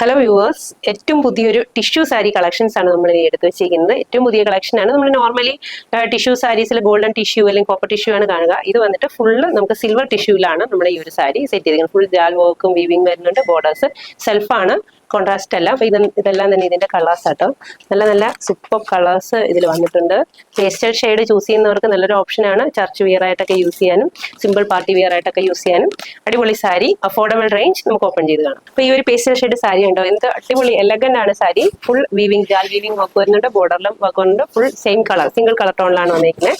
Hello viewers, ഏറ്റവും പുതിയൊരു tissue sari collections ആണ് നമ്മൾ ഇനി എടുത്ത് വെച്ചിരിക്കുന്നത്. ഏറ്റവും പുതിയ കളക്ഷനാണ്. നമ്മൾ നോർമലി ടിഷ്യൂ സാരീസിൽ ഗോൾഡൻ ടിഷ്യൂ അല്ലെങ്കിൽ കോപ്പർ ടിഷ്യൂ ആണ് കാണുക. ഇത് വന്നിട്ട് ഫുള്ള് നമുക്ക് സിൽവർ ടിഷ്യൂവിലാണ് നമ്മൾ ഈ ഒരു സാരി സെറ്റ് ചെയ്തിരിക്കുന്നത്. ഫുൾ ജാൽ വർക്കും വീവിങ് വരുന്നുണ്ട്. ബോർഡേഴ്സ് സെൽഫാണ്, കോൺട്രാസ്റ്റ് അല്ല. അപ്പൊ ഇതെല്ലാം തന്നെ ഇതിന്റെ കളേഴ്സ് ആട്ടോ. നല്ല നല്ല സൂപ്പർ കളേഴ്സ് ഇതിൽ വന്നിട്ടുണ്ട്. പേസ്റ്റൽ ഷെയ്ഡ് ചൂസ് ചെയ്യുന്നവർക്ക് നല്ലൊരു ഓപ്ഷനാണ്. ചർച്ച് വിയർ ആയിട്ടൊക്കെ യൂസ് ചെയ്യാനും സിമ്പിൾ പാർട്ടി വിയർ ആയിട്ടൊക്കെ യൂസ് ചെയ്യാനും അടിപൊളി സാരി. അഫോർഡബിൾ റേഞ്ച് നമുക്ക് ഓപ്പൺ ചെയ്ത് കാണാം. അപ്പൊ ഈ ഒരു പേസ്റ്റൽ ഷെയ്ഡ് സാരി ഉണ്ടോ, എന്ത് അടിപൊളി എലഗന്റ് ആണ് സാരി. ഫുൾ വീവിങ് ജാൽ വീവിങ് വർക്ക് വരുന്നുണ്ട്. ബോർഡറിലും വർക്ക് വരുന്നുണ്ട്. Full same colour, single colour ടോണിലാണ് വന്നിരിക്കുന്നത്.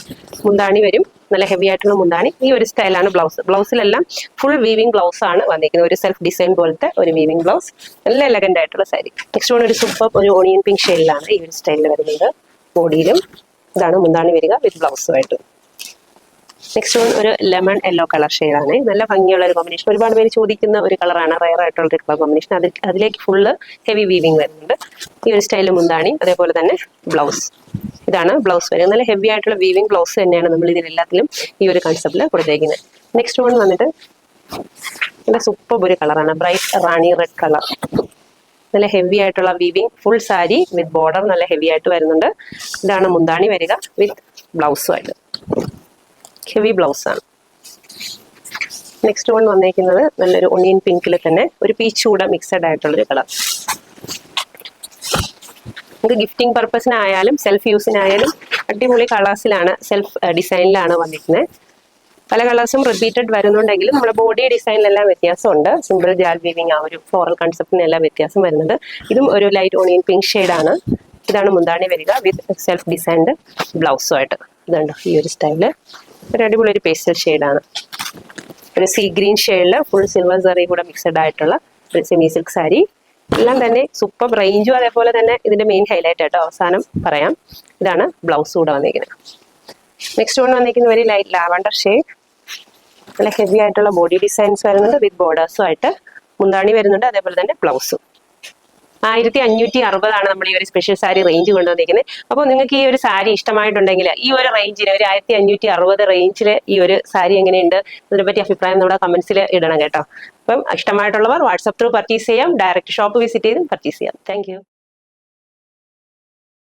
മുന്താണി വരും, നല്ല ഹെവി ആയിട്ടുള്ള മുന്താണി. ഈ ഒരു സ്റ്റൈലാണ് ബ്ലൗസ്. ബ്ലൗസിലെല്ലാം ഫുൾ വീവിങ് ബ്ലൗസ് ആണ് വന്നിരിക്കുന്നത്. ഒരു സെൽഫ് ഡിസൈൻ പോലത്തെ ഒരു വീവിങ് ബ്ലൗസ്. നല്ല എലഗന്റ് ആയിട്ടുള്ള സാരി. നെക്സ്റ്റ് വൺ ഒരു സൂപ്പർ ഒരു ഓണിയൻ പിങ്ക് ഷെയ്ഡിലാണ് ഈ ഒരു സ്റ്റൈലിൽ വരുന്നത്. ബോഡിയിലും ഇതാണ് മുന്താണി വരിക വിത്ത് ബ്ലൗസുമായിട്ട്. നെക്സ്റ്റ് വൺ ഒരു ലെമൺ യെല്ലോ കളർ ഷെയ്ഡാണ്. നല്ല ഭംഗിയുള്ള ഒരു കോമ്പിനേഷൻ. ഒരുപാട് പേര് ചോദിക്കുന്ന ഒരു കളറാണ്, റയർ ആയിട്ടുള്ള ഒരു കളർ കോമ്പിനേഷൻ. അതിലേക്ക് ഫുള്ള് ഹെവി വീവിങ് വരുന്നുണ്ട്. ഈ ഒരു സ്റ്റൈലിൽ മുന്താണി, അതേപോലെ തന്നെ ബ്ലൗസ്. ഇതാണ് ബ്ലൗസ് വരുന്നത്. നല്ല ഹെവി ആയിട്ടുള്ള വീവിങ് ബ്ലൗസ് തന്നെയാണ് നമ്മൾ ഇതിലെല്ലാത്തിലും ഈ ഒരു കൺസെപ്റ്റിൽ കൊടുത്തേക്കുന്നത്. നെക്സ്റ്റ് വൺ വന്നിട്ട് നല്ല സൂപ്പർ ഒരു കളറാണ്, ബ്രൈറ്റ് റാണി റെഡ് കളർ. നല്ല ഹെവി ആയിട്ടുള്ള വീവിങ് ഫുൾ സാരി വിത്ത് ബോർഡർ നല്ല ഹെവി ആയിട്ട് വരുന്നുണ്ട്. ഇതാണ് മുന്താണി വരിക വിത്ത് ബ്ലൗസുമായിട്ട്. ഹെവി ബ്ലൗസ് ആണ്. നെക്സ്റ്റ് വൺ വന്നേക്കുന്നത് നല്ലൊരു ഒണിയൻ പിങ്കിൽ തന്നെ ഒരു പീച്ച് കൂടെ മിക്സഡ് ആയിട്ടുള്ളൊരു കളർ. നമുക്ക് ഗിഫ്റ്റിംഗ് പർപ്പസിനായാലും സെൽഫ് യൂസിനായാലും അടിപൊളി കളേഴ്സിലാണ്, സെൽഫ് ഡിസൈനിലാണ് വന്നിരിക്കുന്നത്. പല കളേഴ്സും റിപ്പീറ്റഡ് വരുന്നുണ്ടെങ്കിലും നമ്മുടെ ബോഡി ഡിസൈനിലെല്ലാം വ്യത്യാസമുണ്ട്. സിമ്പിൾ ജാൽ വീവിങ് ആ ഒരു ഫ്ലോറൽ കൺസെപ്റ്റിനെല്ലാം വ്യത്യാസം വരുന്നുണ്ട്. ഇതും ഒരു ലൈറ്റ് ഓണിയൻ പിങ്ക് ഷെയ്ഡാണ്. ഇതാണ് മുന്താണി വരിക വിത്ത് സെൽഫ് ഡിസൈൻഡ് ബ്ലൗസുമായിട്ട്. ഇതുണ്ട് ഈ ഒരു സ്റ്റൈല്. ഒരു അടിപൊളി ഒരു പേസ്റ്റൽ ഷെയ്ഡാണ്. ഒരു സീ ഗ്രീൻ ഷെയ്ഡിൽ ഫുൾ സിൽവർ സറി കൂടെ മിക്സഡ് ആയിട്ടുള്ള ഒരു സെമി സിൽക്ക് സാരി. എല്ലാം തന്നെ സൂപ്പർ റേഞ്ചും അതേപോലെ തന്നെ ഇതിന്റെ മെയിൻ ഹൈലൈറ്റ് ആയിട്ട് അവസാനം പറയാം. ഇതാണ് ബ്ലൗസ് കൂടെ വന്നിരിക്കുന്നത്. നെക്സ്റ്റ് വൺ വന്നിരിക്കുന്ന വെരി ലൈറ്റ് ലാവണ്ടർ ഷെയ്ഡ്. നല്ല ഹെവി ആയിട്ടുള്ള ബോഡി ഡിസൈൻസ് വരുന്നുണ്ട് വിത്ത് ബോർഡേഴ്സും ആയിട്ട്. മുന്താണി വരുന്നുണ്ട്, അതേപോലെ തന്നെ ബ്ലൗസും. 1560 നമ്മൾ ഈ ഒരു സ്പെഷ്യൽ സാരി റേഞ്ച് കൊണ്ടുവന്നിരിക്കുന്നത്. അപ്പോൾ നിങ്ങൾക്ക് ഈ ഒരു സാരി ഇഷ്ടമായിട്ടുണ്ടെങ്കിൽ ഈ ഒരു റേഞ്ചിന് ഒരു 1560 റേഞ്ചിൽ ഈ ഒരു സാരി എങ്ങനെയുണ്ട് അതിനെപ്പറ്റി അഭിപ്രായം നമ്മുടെ കമന്റ്സിൽ ഇടണം കേട്ടോ. അപ്പം ഇഷ്ടമായിട്ടുള്ളവർ വാട്സ്ആപ്പ് ത്രൂ പർച്ചേസ് ചെയ്യാം, ഡയറക്റ്റ് ഷോപ്പ് വിസിറ്റ് ചെയ്തും പർച്ചേസ് ചെയ്യാം. താങ്ക്